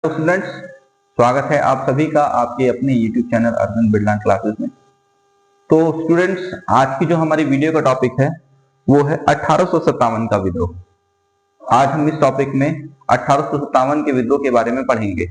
Students, स्वागत है आप सभी का आपके अपने YouTube channel Arvind Birla classes में। तो स्टूडेंट्स, आज की जो हमारी वीडियो का टॉपिक है वो है 1857 का विद्रोह। आज हम इस टॉपिक में 1857 के विद्रोह के बारे में पढ़ेंगे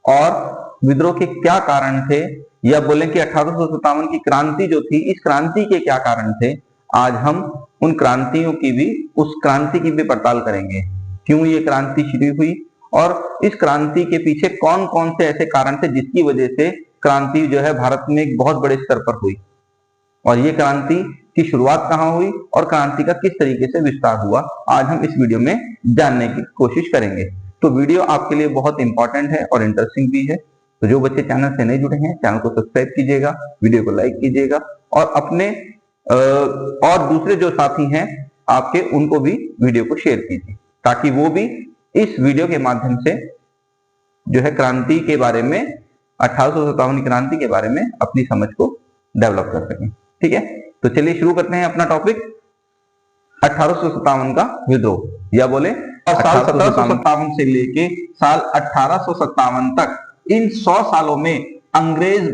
और विद्रोह के क्या कारण थे, या बोलें कि 1857 की क्रांति जो थी, इस क्रांति के क्या कारण थे। आज हम उन क्रांतियों की भी, उस क्रांति की भी पड़ताल करेंगे, क्यों ये क्रांति शुरू हुई और इस क्रांति के पीछे कौन कौन से ऐसे कारण थे जिसकी वजह से क्रांति जो है भारत में एक बहुत बड़े स्तर पर हुई, और ये क्रांति की शुरुआत कहाँ हुई और क्रांति का किस तरीके से विस्तार हुआ, आज हम इस वीडियो में जानने की कोशिश करेंगे। तो वीडियो आपके लिए बहुत इंपॉर्टेंट है और इंटरेस्टिंग भी है। तो जो बच्चे चैनल से नहीं जुड़े हैं, चैनल को सब्सक्राइब कीजिएगा, वीडियो को लाइक कीजिएगा और अपने और दूसरे जो साथी हैं आपके, उनको भी वीडियो को शेयर कीजिए, ताकि वो भी इस वीडियो के माध्यम से जो है क्रांति के बारे में, 1857 की क्रांति के बारे में अपनी समझ को डेवलप कर सकें। ठीक है, तो चलिए शुरू करते हैं अपना टॉपिक, 1857 का विद्रोह, या बोले साल 1757 से लेके साल 1857 तक, इन 100 सालों में अंग्रेज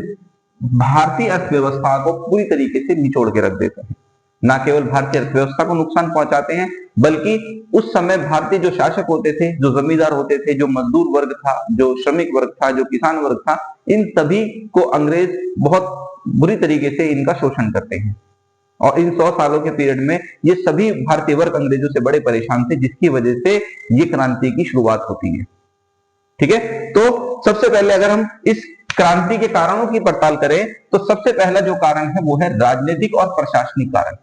भारतीय अर्थव्यवस्था को पूरी तरीके से निचोड़ के रख देते हैं। न केवल भारतीय अर्थव्यवस्था को नुकसान पहुंचाते हैं, बल्कि उस समय भारतीय जो शासक होते थे, जो जमींदार होते थे, जो मजदूर वर्ग था, जो श्रमिक वर्ग था, जो किसान वर्ग था, इन सभी को अंग्रेज बहुत बुरी तरीके से इनका शोषण करते हैं। और इन 100 सालों के पीरियड में ये सभी भारतीय वर्ग अंग्रेजों से बड़े परेशान थे, जिसकी वजह से ये क्रांति की शुरुआत होती है। ठीक है, तो सबसे पहले अगर हम इस क्रांति के कारणों की पड़ताल करें तो सबसे पहला जो कारण है वो है राजनीतिक और प्रशासनिक कारण।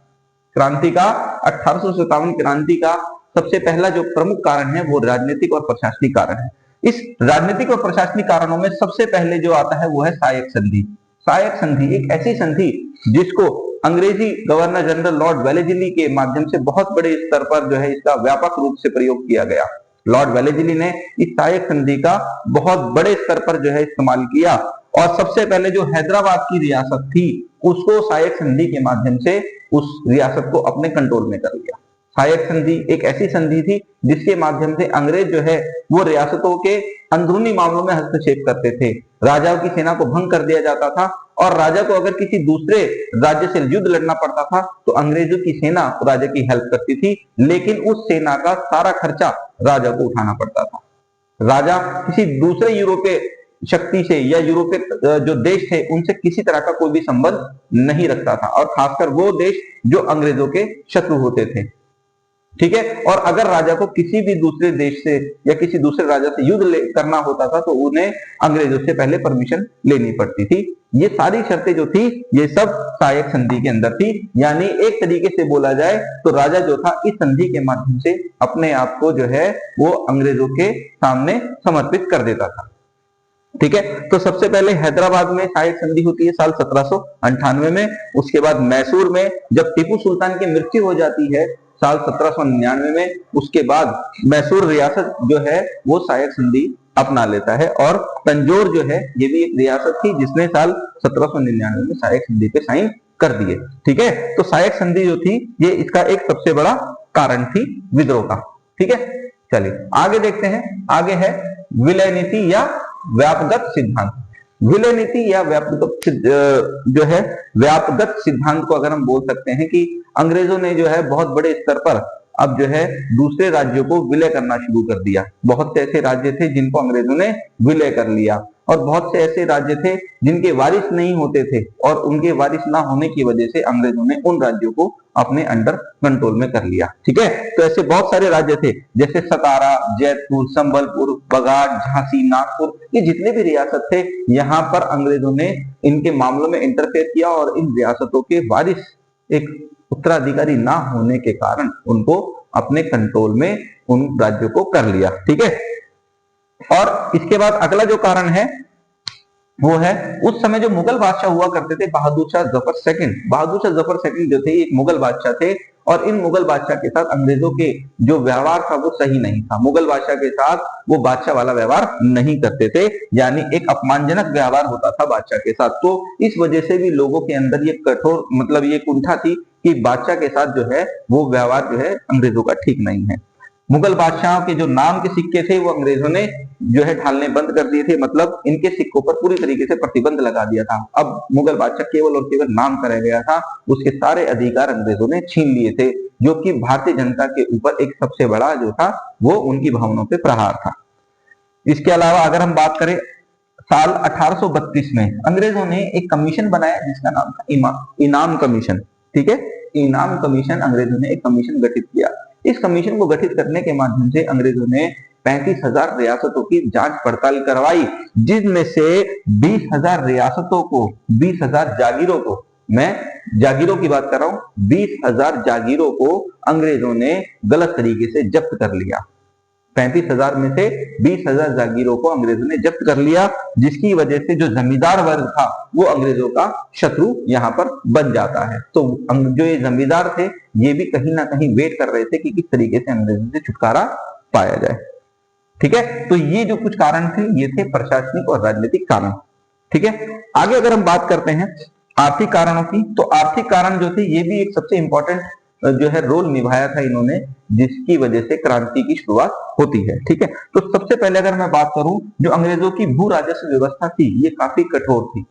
क्रांति का, 1857 क्रांति का सबसे पहला जो प्रमुख कारण है वो राजनीतिक और प्रशासनिक कारण है। इस राजनीतिक और प्रशासनिक कारणों में सबसे पहले जो आता है वो है सहायक संधि। सहायक संधि एक ऐसी संधि जिसको अंग्रेजी गवर्नर जनरल लॉर्ड वेलेस्ली के माध्यम से बहुत बड़े स्तर पर जो है इसका व्यापक रूप से प्रयोग किया गया। लॉर्ड वेलेस्ली ने इस सहायक संधि का बहुत बड़े स्तर पर जो है इस्तेमाल किया, और सबसे पहले जो हैदराबाद की रियासत थी उसको सहायक संधि के माध्यम से उस रियासत को अपने कंट्रोल में कर लिया। सहायक संधि एक ऐसी संधि थी जिसके माध्यम से अंग्रेज जो है वो रियासतों के अंदरूनी मामलों में हस्तक्षेप करते थे। राजाओं की सेना को भंग कर दिया जाता था, और राजा को अगर किसी दूसरे राज्य से युद्ध लड़ना पड़ता था तो अंग्रेजों की सेना राजा की हेल्प करती थी, लेकिन उस सेना का सारा खर्चा राजा को उठाना पड़ता था। राजा किसी दूसरे यूरोपीय शक्ति से या यूरोपीय जो देश थे उनसे किसी तरह का कोई भी संबंध नहीं रखता था, और खासकर वो देश जो अंग्रेजों के शत्रु होते थे। ठीक है, और अगर राजा को किसी भी दूसरे देश से या किसी दूसरे राजा से युद्ध करना होता था तो उन्हें अंग्रेजों से पहले परमिशन लेनी पड़ती थी। ये सारी शर्तें जो थी ये सब सहायक संधि के अंदर थी। यानी एक तरीके से बोला जाए तो राजा जो था इस संधि के माध्यम से अपने आप को जो है वो अंग्रेजों के सामने समर्पित कर देता था। ठीक है, तो सबसे पहले हैदराबाद में सहायक संधि होती है साल 1798 में। उसके बाद मैसूर में जब टीपू सुल्तान की मृत्यु हो जाती है साल 1799 में, उसके बाद मैसूर रियासत जो है वो सहायक संधि अपना लेता है, और तंजौर जो है ये भी एक रियासत थी जिसने साल 1799 में सहायक संधि पे साइन कर दिए। ठीक है, तो सहायक संधि जो थी ये इसका एक सबसे बड़ा कारण थी विद्रोह का। ठीक है, चलिए आगे देखते हैं। आगे है विलय नीति या व्यापगत सिद्धांत। विलय नीति या जो है व्यापगत सिद्धांत को अगर हम बोल सकते हैं कि अंग्रेजों ने जो है बहुत बड़े स्तर पर अब जो है दूसरे राज्यों को विलय करना शुरू कर दिया। बहुत से ऐसे राज्य थे जिनको अंग्रेजों ने विलय कर लिया, और बहुत से ऐसे राज्य थे जिनके वारिस नहीं होते थे, और उनके वारिस ना होने की वजह से अंग्रेजों ने उन राज्यों को अपने अंडर कंट्रोल में कर लिया। ठीक है, तो ऐसे बहुत सारे राज्य थे जैसे सतारा, जयपुर, संबलपुर, बगाड़, झांसी, नागपुर, ये जितने भी रियासत थे यहाँ पर अंग्रेजों ने इनके मामलों में इंटरफेयर किया, और इन रियासतों के वारिस एक उत्तराधिकारी ना होने के कारण उनको अपने कंट्रोल में उन राज्यों को कर लिया। ठीक है, और इसके बाद अगला जो कारण है वो है उस समय जो मुगल बादशाह हुआ करते थे, बहादुर शाह जफर सेकंड। बहादुर शाह जफर सेकंड जो थे एक मुगल बादशाह थे, और इन मुगल बादशाह के साथ अंग्रेजों के जो व्यवहार था वो सही नहीं था। मुगल बादशाह के साथ वो बादशाह वाला व्यवहार नहीं करते थे, यानी एक अपमानजनक व्यवहार होता था बादशाह के साथ। तो इस वजह से भी लोगों के अंदर ये कठोर, मतलब ये कुंठा थी कि बादशाह के साथ जो है वो व्यवहार जो है अंग्रेजों का ठीक नहीं है। मुगल बादशाहों के जो नाम के सिक्के थे वो अंग्रेजों ने जो है ढालने बंद कर दिए थे, मतलब इनके सिक्कों पर पूरी तरीके से प्रतिबंध लगा दिया था। अब मुगल बादशाह केवल और केवल नाम का रह गया था, उसके सारे अधिकार अंग्रेजों ने छीन लिए थे, जो कि भारतीय जनता के ऊपर एक सबसे बड़ा जो था वो उनकी भावनाओं पे प्रहार था। इसके अलावा अगर हम बात करें, साल 1832 में अंग्रेजों ने एक कमीशन बनाया जिसका नाम था इनाम कमीशन। ठीक है, इनाम कमीशन, अंग्रेजों ने एक कमीशन गठित किया। इस कमीशन को गठित करने के माध्यम से अंग्रेजों ने 35,000 रियासतों की जांच पड़ताल करवाई, जिनमें से 20,000 रियासतों को, 20,000 जागीरों को, मैं जागीरों की बात कर रहा हूं, 20,000 जागीरों को अंग्रेजों ने गलत तरीके से जब्त कर लिया। 35,000 में से 20,000 जागीरों को अंग्रेजों ने जब्त कर लिया, जिसकी वजह से जो जमींदार वर्ग था वो अंग्रेजों का शत्रु यहाँ पर बन जाता है। तो जो ये जमींदार थे ये भी कहीं ना कहीं वेट कर रहे थे कि किस तरीके से अंग्रेजों से छुटकारा पाया जाए। ठीक है, तो ये जो कुछ कारण थे ये थे प्रशासनिक और राजनीतिक कारण। ठीक है, आगे अगर हम बात करते हैं आर्थिक कारणों की, तो आर्थिक कारण जो थे ये भी एक सबसे इंपॉर्टेंट जो है रोल निभाया था इन्होंने, जिसकी वजह से क्रांति की शुरुआत होती है। ठीक है, तो सबसे पहले अगर मैं बात करूं, जो अंग्रेजों की भू राजस्व व्यवस्था थी ये काफी कठोर थी।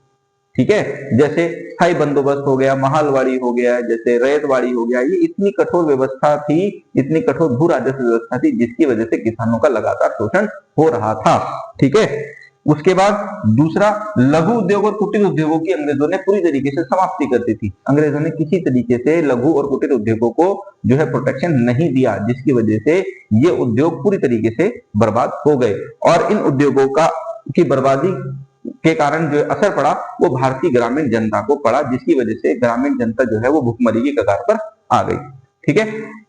ठीक है, जैसे स्थायी बंदोबस्त हो गया, महालवाड़ी हो गया, जैसे रैयतवाड़ी हो गया, ये इतनी कठोर व्यवस्था थी, इतनी कठोर भू राजस्व व्यवस्था थी, जिसकी वजह से किसानों का लगातार शोषण हो रहा था। ठीक है, उसके बाद दूसरा, लघु उद्योग और कुटीर उद्योगों की अंग्रेजों ने पूरी तरीके से समाप्ति कर दी थी। अंग्रेजों ने किसी तरीके से लघु और कुटीर उद्योगों को जो है प्रोटेक्शन नहीं दिया, जिसकी वजह से ये उद्योग पूरी तरीके से बर्बाद हो गए, और इन उद्योगों की बर्बादी के कारण जो असर पड़ा वो भारतीय ग्रामीण जनता को पड़ा, जिसकी वजह से ग्रामीण जनता जो है वो भुखमरी की कगार पर आ गई। ठीक है,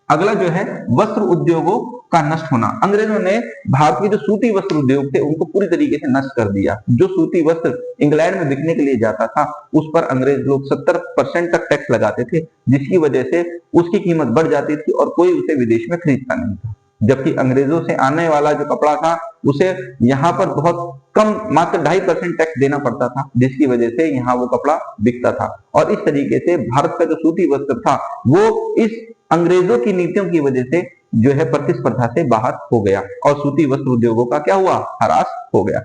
अगला जो है वस्त्र उद्योगों का नष्ट होना। अंग्रेजों ने भारत के जो सूती वस्त्र उद्योग थे उनको पूरी तरीके से नष्ट कर दिया। जो सूती वस्त्र इंग्लैंड में बिकने के लिए जाता था उस पर अंग्रेज लोग 70% तक टैक्स लगाते थे, जिसकी वजह से उसकी कीमत बढ़ जाती थी और कोई उसे विदेश में खरीदता नहीं था। जबकि अंग्रेजों से आने वाला जो कपड़ा था उसे यहाँ पर बहुत कम, मात्र 2.5% टैक्स देना पड़ता था, जिसकी वजह से यहाँ वो कपड़ा बिकता था। और इस तरीके से भारत का जो सूती वस्त्र था वो इस अंग्रेजों की नीतियों की वजह से जो है प्रतिस्पर्धा से बाहर हो गया और सूती वस्त्र उद्योगों का क्या हुआ, ह्रास हो गया।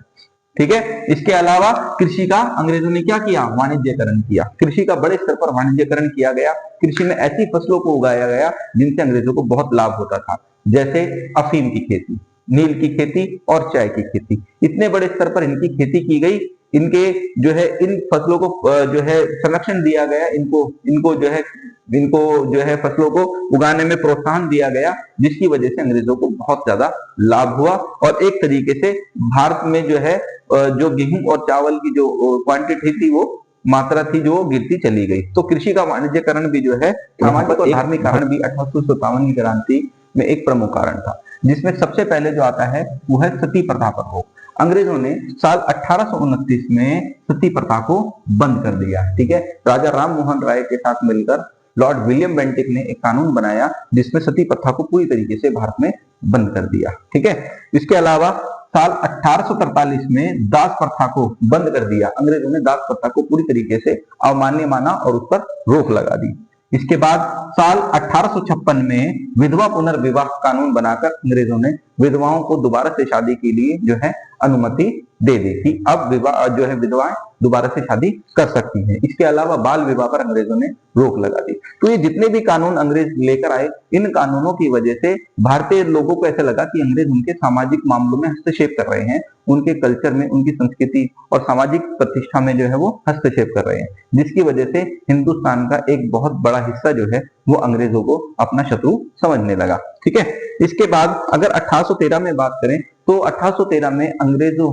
ठीक है, इसके अलावा कृषि का अंग्रेजों ने क्या किया, वाणिज्यकरण किया। कृषि का बड़े स्तर पर वाणिज्यकरण किया गया। कृषि में ऐसी फसलों को उगाया गया जिनसे अंग्रेजों को बहुत लाभ होता था, जैसे अफीम की खेती, नील की खेती और चाय की खेती। इतने बड़े स्तर पर इनकी खेती की गई, इनके जो है इन फसलों को जो है संरक्षण दिया गया, इनको जो है फसलों को उगाने में प्रोत्साहन दिया गया, जिसकी वजह से अंग्रेजों को बहुत ज्यादा लाभ हुआ। और एक तरीके से भारत में जो है जो गेहूं और चावल की जो क्वांटिटी थी, वो मात्रा थी, जो गिरती चली गई। तो कृषि का वाणिज्यकरण भी जो है सामाजिक और धार्मिक कारण भी 1857 की क्रांति में एक प्रमुख कारण था, जिसमें सबसे पहले जो आता है वो है सती प्रथा पर रोक। अंग्रेजों ने साल 1829 में सती प्रथा को बंद कर दिया। ठीक है, राजा राम मोहन राय के साथ मिलकर लॉर्ड विलियम बेंटिक ने एक कानून बनाया जिसमें सती प्रथा को पूरी तरीके से भारत में बंद कर दिया। ठीक है, इसके अलावा साल 1843 में दास प्रथा को बंद कर दिया। अंग्रेजों ने दास प्रथा को पूरी तरीके से अमान्य माना और उस पर रोक लगा दी। इसके बाद साल 1856 में विधवा पुनर्विवाह कानून बनाकर अंग्रेजों ने विधवाओं को दोबारा से शादी के लिए जो है अनुमति दे दी थी। अब विवाह जो है विधवाएं दोबारा से शादी कर सकती हैं। इसके अलावा बाल विवाह पर अंग्रेजों ने रोक लगा दी। तो ये जितने भी कानून अंग्रेज लेकर आए, इन कानूनों की वजह से भारतीय लोगों को ऐसा लगा कि अंग्रेज उनके सामाजिक मामलों में हस्तक्षेप कर रहे हैं, उनके कल्चर में, उनकी संस्कृति और सामाजिक प्रतिष्ठा में जो है वो हस्तक्षेप कर रहे हैं, जिसकी वजह से हिंदुस्तान का एक बहुत बड़ा हिस्सा जो है वो अंग्रेजों को अपना शत्रु समझने लगा। ठीक है, इसके बाद अगर 1813 में बात करें तो 1813 में अंग्रेजों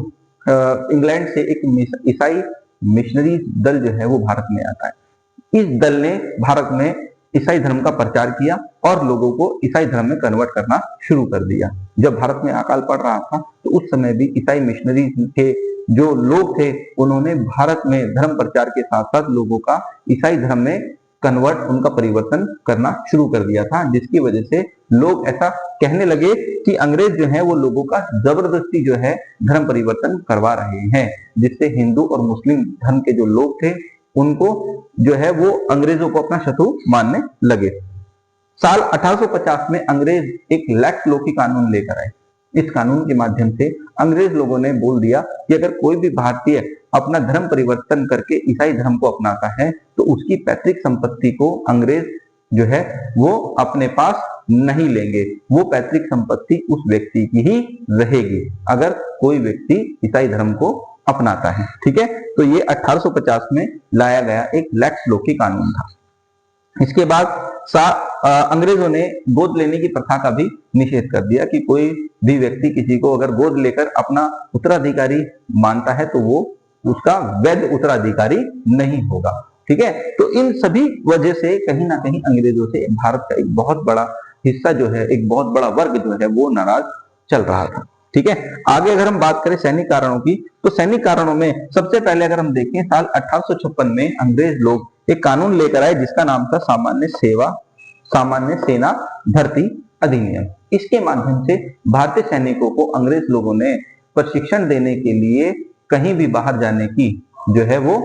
इंग्लैंड से एक ईसाई मिशनरी दल जो है वो भारत में आता है। इस दल ने भारत में ईसाई धर्म का प्रचार किया और लोगों को ईसाई धर्म में कन्वर्ट करना शुरू कर दिया। जब भारत में अकाल पड़ रहा था तो उस समय भी ईसाई मिशनरी के जो लोग थे उन्होंने भारत में धर्म प्रचार के साथ साथ लोगों का ईसाई धर्म में कन्वर्ट, उनका परिवर्तन करना शुरू कर दिया था, जिसकी वजह से लोग ऐसा कहने लगे कि अंग्रेज जो है वो लोगों का जबरदस्ती जो है धर्म परिवर्तन करवा रहे हैं, जिससे हिंदू और मुस्लिम धर्म के जो लोग थे उनको जो है वो अंग्रेजों को अपना शत्रु मानने लगे। साल 1850 में अंग्रेज एक लैक्स लोकी कानून लेकर आए। इस कानून के माध्यम से अंग्रेज लोगों ने बोल दिया कि अगर कोई भी भारतीय अपना धर्म परिवर्तन करके ईसाई धर्म को अपनाता है तो उसकी पैतृक संपत्ति को अंग्रेज जो है वो अपने पास नहीं लेंगे, वो पैतृक संपत्ति उस व्यक्ति की ही रहेगी अगर कोई व्यक्ति ईसाई धर्म को अपनाता है। ठीक है, तो ये 1850 में लाया गया एक लैक्स लोकी कानून था। इसके बाद अंग्रेजों ने गोद लेने की प्रथा का भी निषेध कर दिया कि कोई भी व्यक्ति किसी को अगर गोद लेकर अपना उत्तराधिकारी मानता है तो वो उसका वैध उत्तराधिकारी नहीं होगा। ठीक है, तो इन सभी वजह से कहीं ना कहीं अंग्रेजों से भारत का एक बहुत बड़ा हिस्सा जो है, एक बहुत बड़ा वर्ग जो है वो नाराज चल रहा था। ठीक है, आगे अगर हम बात करें सैनिक कारणों की, तो सैनिक कारणों में सबसे पहले अगर हम देखें साल 1856 में अंग्रेज लोग एक कानून लेकर आए जिसका नाम था सामान्य सेना भर्ती अधिनियम। इसके माध्यम से भारतीय सैनिकों को अंग्रेज लोगों ने प्रशिक्षण देने के लिए कहीं भी बाहर जाने की जो है वो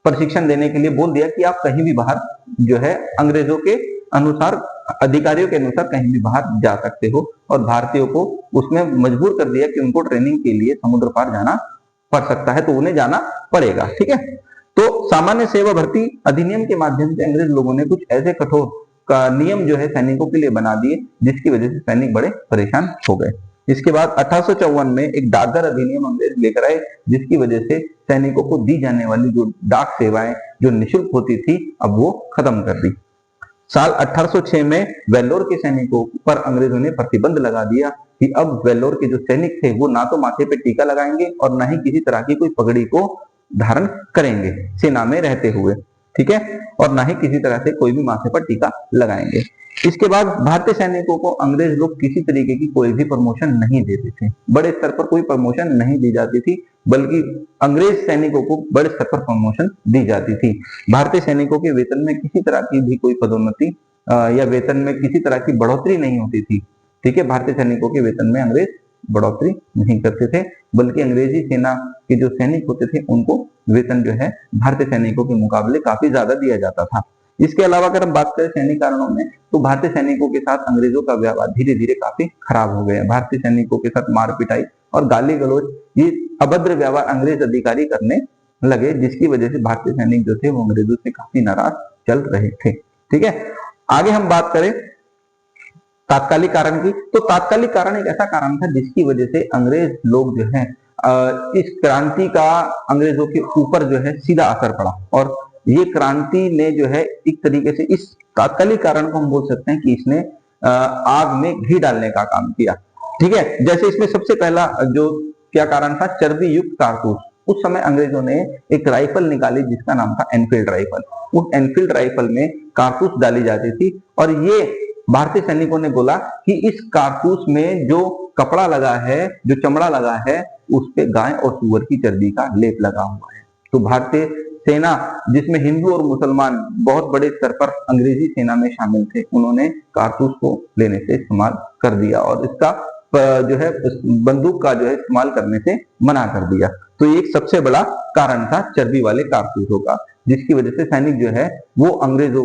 प्रशिक्षण देने के लिए बोल दिया कि आप कहीं भी बाहर जो है अंग्रेजों के अनुसार, अधिकारियों के अनुसार कहीं भी बाहर जा सकते हो, और भारतीयों को उसमें मजबूर कर दिया कि उनको ट्रेनिंग के लिए समुद्र पार जाना पड़ सकता है तो उन्हें जाना पड़ेगा। ठीक है, तो सामान्य सेवा भर्ती अधिनियम के माध्यम से अंग्रेज लोगों ने कुछ ऐसे कठोर का नियम जो है सैनिकों के लिए बना दिए जिसकी वजह से सैनिक बड़े परेशान हो गए। इसके बाद 1854 में एक डाकघर अधिनियम अंग्रेज लेकर आए जिसकी वजह से सैनिकों को दी जाने वाली जो डाक सेवाएं जो निःशुल्क होती थी अब वो खत्म कर दी। साल 1806 में वेल्लोर के सैनिकों पर अंग्रेजों ने प्रतिबंध लगा दिया कि अब वेल्लोर के जो सैनिक थे वो ना तो माथे पे टीका लगाएंगे और ना ही किसी तरह की कोई पगड़ी को धारण करेंगे सेना में रहते हुए। ठीक है, और ना ही किसी तरह से कोई भी माथे पर टीका लगाएंगे। इसके बाद भारतीय सैनिकों को अंग्रेज लोग किसी तरीके की कोई भी प्रमोशन नहीं देते थे, बड़े स्तर पर कोई प्रमोशन नहीं दी जाती थी, बल्कि अंग्रेज सैनिकों को बड़े स्तर पर प्रमोशन दी जाती थी। भारतीय सैनिकों के वेतन में किसी तरह की भी कोई पदोन्नति या वेतन में किसी तरह की बढ़ोतरी नहीं होती थी। ठीक है, भारतीय सैनिकों के वेतन में अंग्रेज बढ़ोतरी नहीं करते थे, बल्कि अंग्रेजी सेना के जो सैनिक होते थे उनको वेतन जो है भारतीय सैनिकों के मुकाबले काफी ज्यादा दिया जाता था। इसके अलावा अगर हम बात करें सैनिक कारणों में, तो भारतीय सैनिकों के साथ अंग्रेजों का व्यवहार धीरे धीरे काफी खराब हो गया। भारतीय सैनिकों के साथ मार पिटाई और गाली गलौज, ये अभद्र व्यवहार अंग्रेज अधिकारी करने लगे जिसकी वजह से भारतीय सैनिक जो थे वो अंग्रेजों से काफी नाराज चल रहे थे। ठीक है, आगे हम बात करें तात्कालिक कारण की, तो तात्कालिक कारण एक ऐसा कारण था जिसकी वजह से अंग्रेज लोग जो है इस क्रांति का अंग्रेजों के ऊपर जो है सीधा असर पड़ा, और ये क्रांति ने जो है एक तरीके से इस तात्कालिक कारण को हम बोल सकते हैं कि इसने आग में घी डालने का काम किया। ठीक है, जैसे इसमें सबसे पहला जो क्या कारण था, चर्बी युक्त कारतूस। उस समय अंग्रेजों ने एक राइफल निकाली जिसका नाम था एनफील्ड राइफल। उस एनफील्ड राइफल में कारतूस डाली जाती थी और ये भारतीय सैनिकों ने बोला कि इस कारतूस में जो कपड़ा लगा है, जो चमड़ा लगा है, उस पे गाय और सुअर की चर्बी का लेप लगा हुआ है। तो भारतीय सेना जिसमें हिंदू और मुसलमान बहुत बड़े स्तर पर अंग्रेजी सेना में शामिल थे, उन्होंने कारतूस को लेने से इस्तेमाल कर दिया और इसका जो है बंदूक का जो है इस्तेमाल करने से मना कर दिया। तो ये एक सबसे बड़ा कारण था चर्बी वाले कारतूसों का, जिसकी वजह से सैनिक जो है वो अंग्रेजों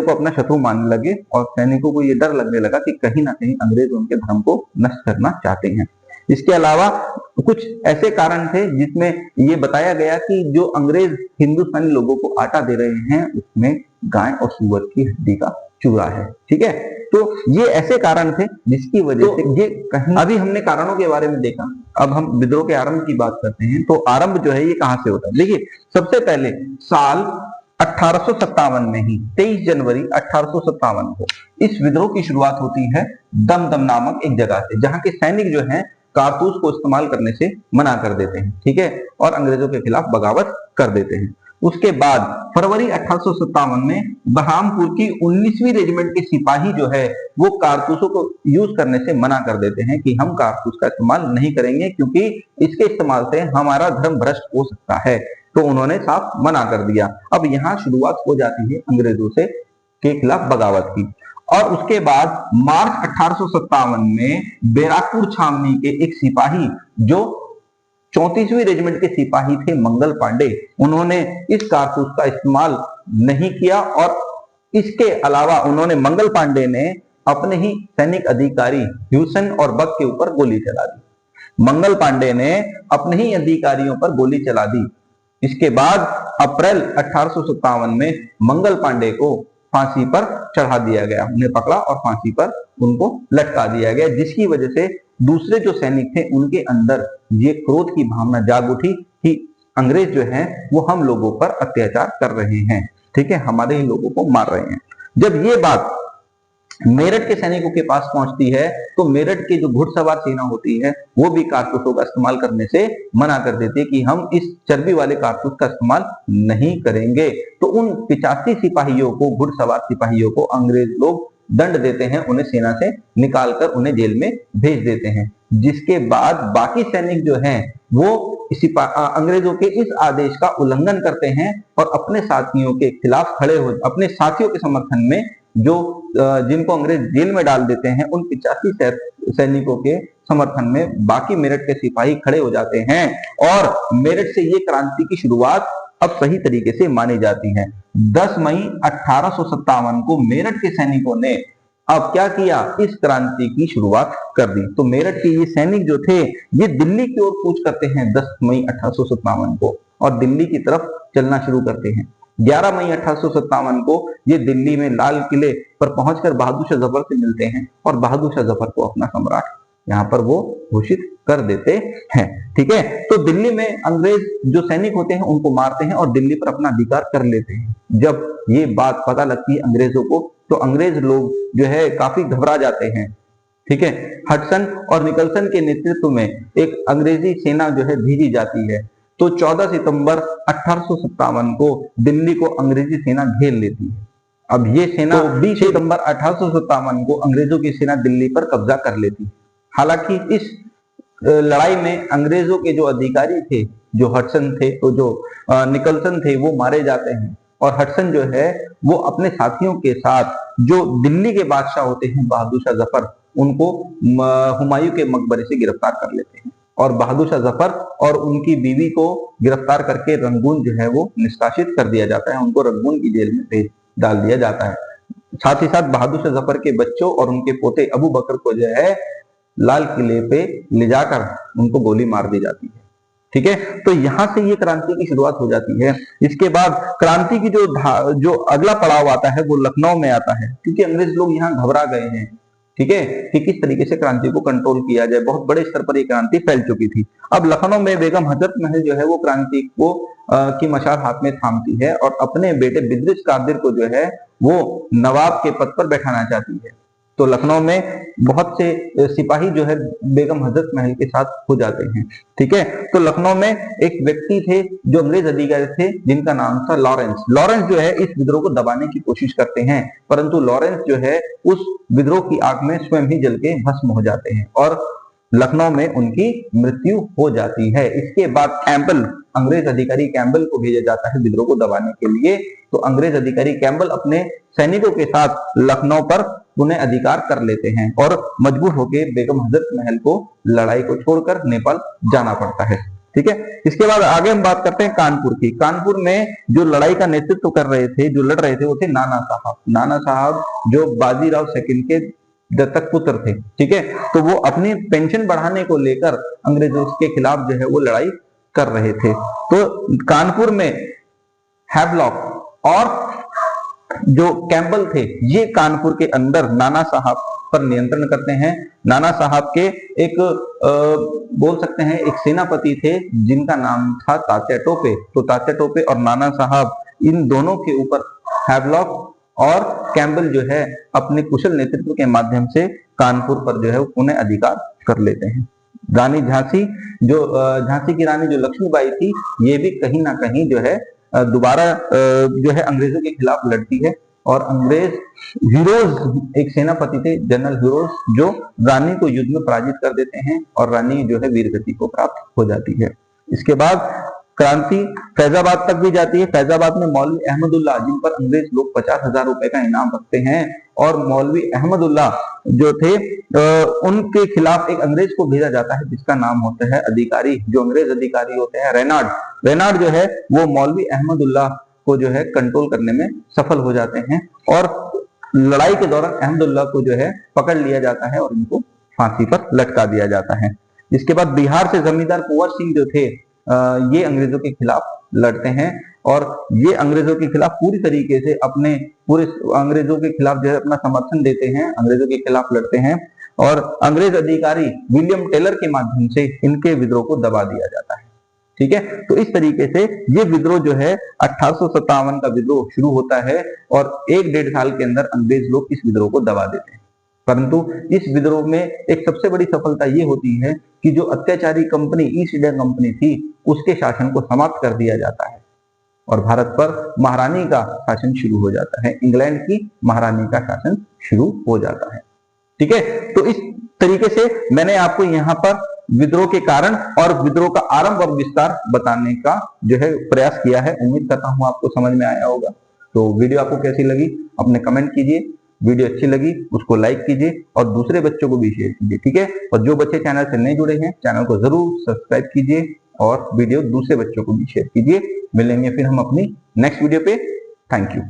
को अपना शत्रु मानने लगे और सैनिकों को ये डर लगने लगा कि कहीं ना कहीं अंग्रेज उनके धर्म को नष्ट करना चाहते हैं। इसके अलावा कुछ ऐसे कारण थे जिसमें ये बताया गया कि जो अंग्रेज हिंदुस्तानी लोगों को आटा दे रहे हैं उसमें गाय और सुअर की हड्डी का चूरा है। ठीक है, तो ये ऐसे कारण थे जिसकी वजह से ये कहीं, अभी हमने कारणों के बारे में देखा, अब हम विद्रोह के आरंभ की बात करते हैं। तो आरंभ जो है ये कहां से होता है, देखिए सबसे पहले साल 1857 में ही 23 जनवरी 1857 को इस विद्रोह की शुरुआत होती है दमदम नामक एक जगह से, जहां के सैनिक जो हैं कारतूस को इस्तेमाल करने से मना कर देते हैं। ठीक है, और अंग्रेजों के खिलाफ बगावत कर देते हैं। उसके बाद फरवरी 1857 में बहामपुर की 19वीं रेजिमेंट के सिपाही जो है वो कारतूसों को यूज करने से मना कर देते हैं कि हम कारतूस का इस्तेमाल नहीं करेंगे क्योंकि इसके इस्तेमाल से हमारा धर्म भ्रष्ट हो सकता है। तो उन्होंने साफ मना कर दिया। अब यहाँ शुरुआत हो जाती है अंग्रेजों से के खिलाफ बगावत की। और उसके बाद मार्च 1857 में बैराकपुर छावनी के एक सिपाही जो 34वीं रेजिमेंट के सिपाही थे मंगल पांडे, उन्होंने इस कारतूस का इस्तेमाल नहीं किया और इसके अलावा उन्होंने मंगल पांडे ने अपने ही सैनिक अधिकारी ह्यूसन और बक के ऊपर गोली चला दी। मंगल पांडे ने अपने ही अधिकारियों पर गोली चला दी। इसके बाद अप्रैल 1857 में मंगल पांडे को फांसी पर चढ़ा दिया गया, उन्हें पकड़ा और फांसी पर उनको लटका दिया गया, जिसकी वजह से दूसरे जो सैनिक थे उनके अंदर ये क्रोध की भावना जाग उठी कि अंग्रेज जो हैं वो हम लोगों पर अत्याचार कर रहे हैं, ठीक है, हमारे ही लोगों को मार रहे हैं। जब ये बात मेरठ के सैनिकों के पास पहुंचती है तो मेरठ की जो घुड़सवार सेना होती है वो भी कारतूसों का इस्तेमाल करने से मना कर देती है कि हम इस चर्बी वाले कारतूस का इस्तेमाल नहीं करेंगे। तो उन 85 सिपाहियों को, घुड़सवार सिपाहियों को अंग्रेज लोग दंड देते हैं, उन्हें सेना से निकालकर उन्हें जेल में भेज देते हैं। जिसके बाद बाकी सैनिक जो हैं वो अंग्रेजों के इस आदेश का उल्लंघन करते हैं और अपने साथियों के खिलाफ खड़े हो, अपने साथियों के समर्थन में जो जिनको अंग्रेज जेल में डाल देते हैं उन 85 सैनिकों के समर्थन में बाकी मेरठ के सिपाही खड़े हो जाते हैं और मेरठ से ये क्रांति की शुरुआत अब सही तरीके से मानी जाती है। 10 मई 1857 को मेरठ के सैनिकों ने अब क्या किया, इस क्रांति की शुरुआत कर दी। तो मेरठ के ये सैनिक जो थे ये दिल्ली की ओर कूच करते हैं 10 मई 1857 को और दिल्ली की तरफ चलना शुरू करते हैं। 11 मई 1857 को ये दिल्ली में लाल किले पर पहुंचकर बहादुर शाह जफर से मिलते हैं और बहादुर शाह जफर को अपना सम्राट यहाँ पर वो घोषित कर देते हैं, ठीक है। तो दिल्ली में अंग्रेज जो सैनिक होते हैं उनको मारते हैं और दिल्ली पर अपना अधिकार कर लेते हैं। जब ये बात पता लगती है अंग्रेजों को तो अंग्रेज लोग जो है काफी घबरा जाते हैं, ठीक है। हडसन और निकलसन के नेतृत्व में एक अंग्रेजी सेना जो है भेजी जाती है। तो 14 सितंबर 1857 को दिल्ली को अंग्रेजी सेना घेर लेती है। अब ये सेना 20 सितंबर 1857 को अंग्रेजों की सेना दिल्ली पर कब्जा कर लेती है। हालांकि इस लड़ाई में अंग्रेजों के जो अधिकारी थे, जो हडसन थे, तो जो निकलसन थे, वो मारे जाते हैं और हडसन जो है वो अपने साथियों के साथ जो दिल्ली के बादशाह होते हैं बहादुर शाह जफर, उनको हुमायूं के मकबरे से गिरफ्तार कर लेते हैं और बहादुर शाह जफर और उनकी बीवी को गिरफ्तार करके रंगून जो है वो निष्कासित कर दिया जाता है, उनको रंगून की जेल में भेज डाल दिया जाता है। साथ ही साथ बहादुर शाह जफर के बच्चों और उनके पोते अबू बकर को जो है लाल किले पे ले जाकर उनको गोली मार दी जाती है, ठीक है। तो यहां से ये क्रांति की शुरुआत हो जाती है। इसके बाद क्रांति की जो अगला पड़ाव आता है वो लखनऊ में आता है, क्योंकि अंग्रेज लोग यहाँ घबरा गए हैं, ठीक है, कि किस तरीके से क्रांति को कंट्रोल किया जाए। बहुत बड़े स्तर पर ये क्रांति फैल चुकी थी। अब लखनऊ में बेगम हजरत महल जो है वो क्रांति को की मशाल हाथ में थामती है और अपने बेटे बिदरिश कादिर को जो है वो नवाब के पद पर बैठाना चाहती है। तो लखनऊ में बहुत से सिपाही जो है बेगम हजरत महल के साथ हो जाते हैं, ठीक है। तो लखनऊ में एक व्यक्ति थे जो अंग्रेज अधिकारी थे जिनका नाम था लॉरेंस। लॉरेंस जो है इस विद्रोह को दबाने की कोशिश करते हैं, परंतु लॉरेंस जो है उस विद्रोह की आग में स्वयं ही जल के भस्म हो जाते हैं और लखनऊ में उनकी मृत्यु हो जाती है। इसके बाद कैंपबेल, अंग्रेज अधिकारी कैंपबेल को भेजा जाता है विद्रोह को दबाने के लिए। तो अंग्रेज अधिकारी कैंपबेल अपने सैनिकों के साथ लखनऊ पर पुनः अधिकार कर लेते हैं और मजबूर होकर बेगम हजरत महल को लड़ाई को छोड़कर नेपाल जाना पड़ता है, ठीक है। इसके बाद आगे हम बात करते हैं कानपुर की। कानपुर में जो लड़ाई का नेतृत्व कर रहे थे, जो लड़ रहे थे, वो थे नाना साहब। नाना साहब जो बाजीराव सेकंड के दत्तक पुत्र थे, ठीक है। तो वो अपनी पेंशन बढ़ाने को लेकर अंग्रेजों के खिलाफ जो है वो लड़ाई कर रहे थे। तो कानपुर में हैवलॉक और जो कैंपबेल थे ये कानपुर के अंदर नाना साहब पर नियंत्रण करते हैं। नाना साहब के एक बोल सकते हैं एक सेनापति थे जिनका नाम था तात्या टोपे। तो तात्या टोपे और नाना साहब इन दोनों के ऊपर हैवलॉक और कैंपबेल जो है अपने कुशल नेतृत्व के माध्यम से कानपुर पर जो है उन्हें अधिकार कर लेते हैं। रानी झांसी, जो झांसी की रानी जो लक्ष्मीबाई थी, ये भी कहीं ना कहीं जो है दोबारा जो है अंग्रेजों के खिलाफ लड़ती है और अंग्रेज हीरोज एक सेनापति थे जनरल हीरोज, जो रानी को युद्ध में पराजित कर देते हैं और रानी जो है वीरगति को प्राप्त हो जाती है। इसके बाद क्रांति फैजाबाद तक भी जाती है। फैजाबाद में मौलवी अहमदुल्लाह, जिन पर अंग्रेज लोग 50,000 रुपए का इनाम रखते हैं, और मौलवी अहमदुल्लाह जो थे उनके खिलाफ एक अंग्रेज को भेजा जाता है जिसका नाम होता है अधिकारी, जो अंग्रेज अधिकारी होते हैं रेनाड। रेनाड जो है वो मौलवी अहमदुल्लाह को जो है कंट्रोल करने में सफल हो जाते हैं और लड़ाई के दौरान अहमदुल्ला को जो है पकड़ लिया जाता है और इनको फांसी पर लटका दिया जाता है। इसके बाद बिहार से जमींदार कुंवर सिंह जो थे ये अंग्रेजों के खिलाफ लड़ते हैं और ये अंग्रेजों के खिलाफ पूरी तरीके से अपने पूरे अंग्रेजों के खिलाफ जो है अपना समर्थन देते हैं, अंग्रेजों के खिलाफ लड़ते हैं और अंग्रेज अधिकारी विलियम टेलर के माध्यम से इनके विद्रोह को दबा दिया जाता है। ठीक है, तो इस तरीके से ये विद्रोह जो है 1857 का विद्रोह शुरू होता है और 1-1.5 साल के अंदर अंग्रेज लोग इस विद्रोह को दबा देते हैं। परंतु इस विद्रोह में एक सबसे बड़ी सफलता ये होती है कि जो अत्याचारी कंपनी ईस्ट इंडिया कंपनी थी उसके शासन को समाप्त कर दिया जाता है और भारत पर महारानी का शासन शुरू हो जाता है, इंग्लैंड की महारानी का शासन शुरू हो जाता है। ठीक है, तो इस तरीके से मैंने आपको यहाँ पर विद्रोह के कारण और विद्रोह का आरंभ और विस्तार बताने का जो है प्रयास किया है। उम्मीद करता हूं आपको समझ में आया होगा। तो वीडियो आपको कैसी लगी अपने कमेंट कीजिए, वीडियो अच्छी लगी उसको लाइक कीजिए और दूसरे बच्चों को भी शेयर कीजिए। ठीक है, और जो बच्चे चैनल से नहीं जुड़े हैं चैनल को जरूर सब्सक्राइब कीजिए और वीडियो दूसरे बच्चों को भी शेयर कीजिए। मिलेंगे फिर हम अपनी नेक्स्ट वीडियो पे। Thank you.